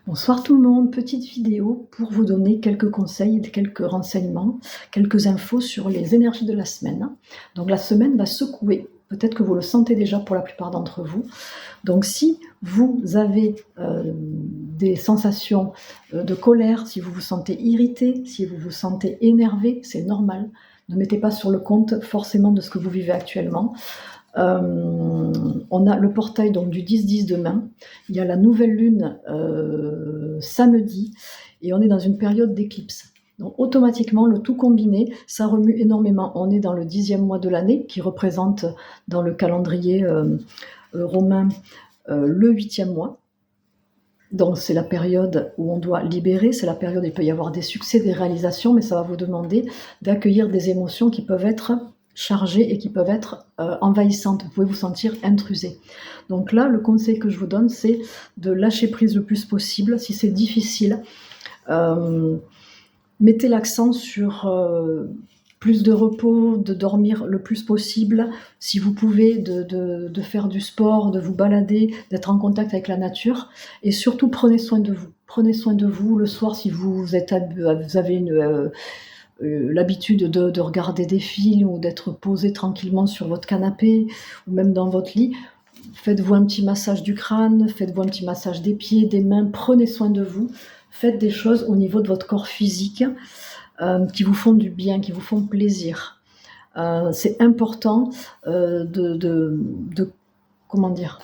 Bonsoir tout le monde, petite vidéo pour vous donner quelques conseils, quelques renseignements, quelques infos sur les énergies de la semaine. Donc la semaine va secouer, peut-être que vous le sentez déjà pour la plupart d'entre vous. Donc si vous avez des sensations de colère, si vous vous sentez irrité, si vous vous sentez énervé, c'est normal. Ne mettez pas sur le compte forcément de ce que vous vivez actuellement. On a le portail donc du 10-10 demain, il y a la nouvelle lune samedi, et on est dans une période d'éclipse. Donc automatiquement, le tout combiné, ça remue énormément. On est dans le 10e mois de l'année, qui représente dans le calendrier romain le 8e mois. Donc c'est la période où on doit libérer, c'est la période où il peut y avoir des succès, des réalisations, mais ça va vous demander d'accueillir des émotions qui peuvent être chargées et qui peuvent être envahissantes. Vous pouvez vous sentir intrusé. Donc là, le conseil que je vous donne, c'est de lâcher prise le plus possible. Si c'est difficile, mettez l'accent sur plus de repos, de dormir le plus possible, si vous pouvez, de faire du sport, de vous balader, d'être en contact avec la nature, et surtout prenez soin de vous. Prenez soin de vous le soir si vous avez l'habitude de regarder des films ou d'être posé tranquillement sur votre canapé ou même dans votre lit. Faites-vous un petit massage du crâne, faites-vous un petit massage des pieds, des mains, prenez soin de vous. Faites des choses au niveau de votre corps physique qui vous font du bien, qui vous font plaisir. C'est important comment dire,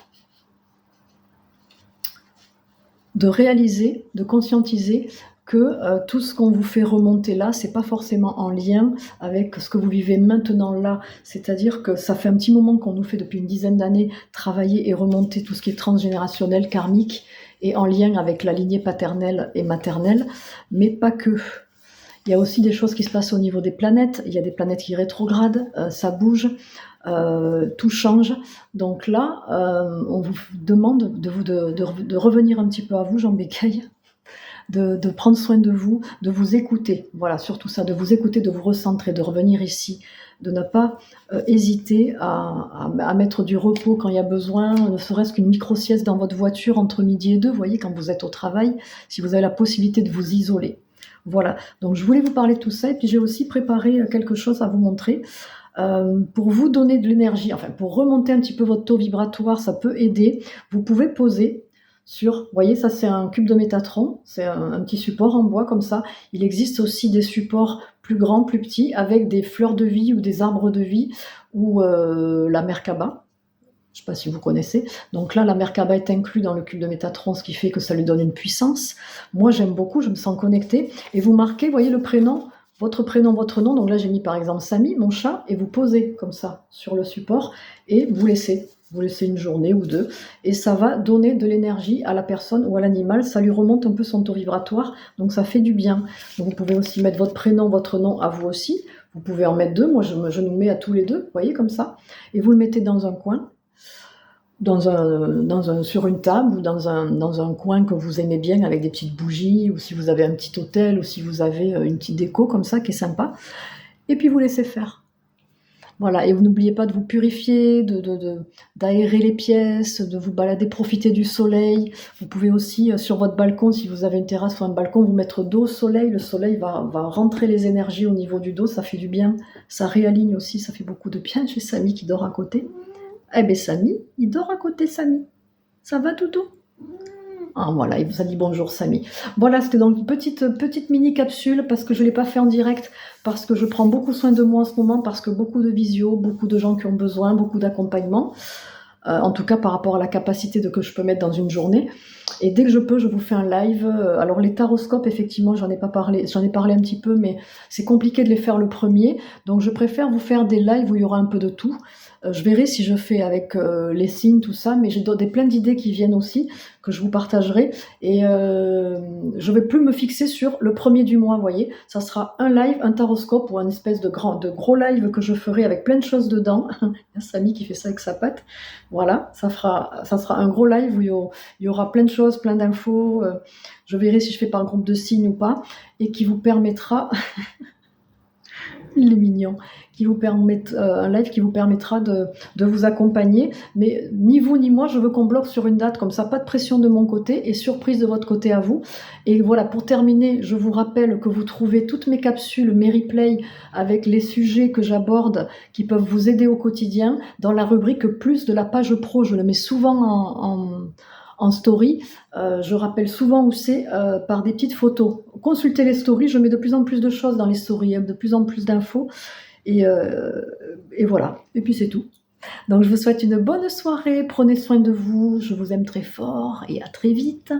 de réaliser, de conscientiser que tout ce qu'on vous fait remonter là, c'est pas forcément en lien avec ce que vous vivez maintenant là. C'est-à-dire que ça fait un petit moment qu'on nous fait depuis une dizaine d'années travailler et remonter tout ce qui est transgénérationnel, karmique, et en lien avec la lignée paternelle et maternelle, mais pas que. Il y a aussi des choses qui se passent au niveau des planètes. Il y a des planètes qui rétrogradent, ça bouge, tout change. Donc là, on vous demande de revenir un petit peu à vous, Jean Bécaye, de prendre soin de vous écouter. Voilà, surtout ça, de vous écouter, de vous recentrer, de revenir ici, de ne pas hésiter à mettre du repos quand il y a besoin, ne serait-ce qu'une micro-sieste dans votre voiture entre midi et 2, vous voyez, quand vous êtes au travail, si vous avez la possibilité de vous isoler. Voilà, donc je voulais vous parler de tout ça, et puis j'ai aussi préparé quelque chose à vous montrer. Pour vous donner de l'énergie, enfin pour remonter un petit peu votre taux vibratoire, ça peut aider. Vous pouvez poser sur, vous voyez, ça c'est un cube de Métatron, c'est un petit support en bois comme ça. Il existe aussi des supports plus grands, plus petits, avec des fleurs de vie ou des arbres de vie, ou la Merkaba. Je ne sais pas si vous connaissez. Donc là, la Merkaba est inclue dans le cube de Métatron, ce qui fait que ça lui donne une puissance. Moi, j'aime beaucoup, je me sens connectée. Et vous marquez, vous voyez, le prénom, votre nom. Donc là, j'ai mis par exemple Samy, mon chat, et vous posez comme ça sur le support et vous laissez une journée ou deux. Et ça va donner de l'énergie à la personne ou à l'animal. Ça lui remonte un peu son taux vibratoire, donc ça fait du bien. Donc vous pouvez aussi mettre votre prénom, votre nom à vous aussi. Vous pouvez en mettre deux. Moi, je nous mets à tous les deux, vous voyez, comme ça. Et vous le mettez dans un coin. Sur une table ou dans un coin que vous aimez bien avec des petites bougies, ou si vous avez un petit hôtel, ou si vous avez une petite déco comme ça qui est sympa, et puis vous laissez faire. Voilà, et vous n'oubliez pas de vous purifier, d'aérer les pièces, de vous balader, profiter du soleil. Vous pouvez aussi, sur votre balcon, si vous avez une terrasse ou un balcon, vous mettre dos au soleil. Le soleil va rentrer les énergies au niveau du dos, ça fait du bien. Ça réaligne aussi, ça fait beaucoup de bien. J'ai Samy qui dort à côté. Eh bien, Samy, il dort à côté, Samy. Ça va, Doudou? Ah, voilà, il vous a dit bonjour, Samy. Voilà, c'était donc une petite mini-capsule, parce que je ne l'ai pas fait en direct, parce que je prends beaucoup soin de moi en ce moment, parce que beaucoup de visio, beaucoup de gens qui ont besoin, beaucoup d'accompagnement, en tout cas par rapport à la capacité que je peux mettre dans une journée. Et dès que je peux, je vous fais un live. Alors les taroscopes, effectivement, j'en ai parlé un petit peu, mais c'est compliqué de les faire le premier. Donc je préfère vous faire des lives où il y aura un peu de tout. Je verrai si je fais avec les signes, tout ça, mais j'ai plein d'idées qui viennent aussi, que je vous partagerai. Et je vais plus me fixer sur le premier du mois, vous voyez. Ça sera un live, un taroscope, ou un espèce de gros live que je ferai avec plein de choses dedans. Il y a Samy qui fait ça avec sa patte. Voilà, ça sera un gros live où il y aura plein de choses, plein d'infos. Je verrai si je fais par groupe de signes ou pas, et qui vous permettra Il est mignon, un live qui vous permettra de vous accompagner. Mais ni vous ni moi, je veux qu'on bloque sur une date, comme ça, pas de pression de mon côté et surprise de votre côté à vous. Et voilà, pour terminer, je vous rappelle que vous trouvez toutes mes capsules, mes replays avec les sujets que j'aborde qui peuvent vous aider au quotidien dans la rubrique plus de la page pro. Je le mets souvent en story. Je rappelle souvent où c'est par des petites photos. Consultez les stories, je mets de plus en plus de choses dans les stories, de plus en plus d'infos. Et, euh, et voilà, et puis c'est tout. Donc je vous souhaite une bonne soirée, prenez soin de vous, je vous aime très fort et à très vite.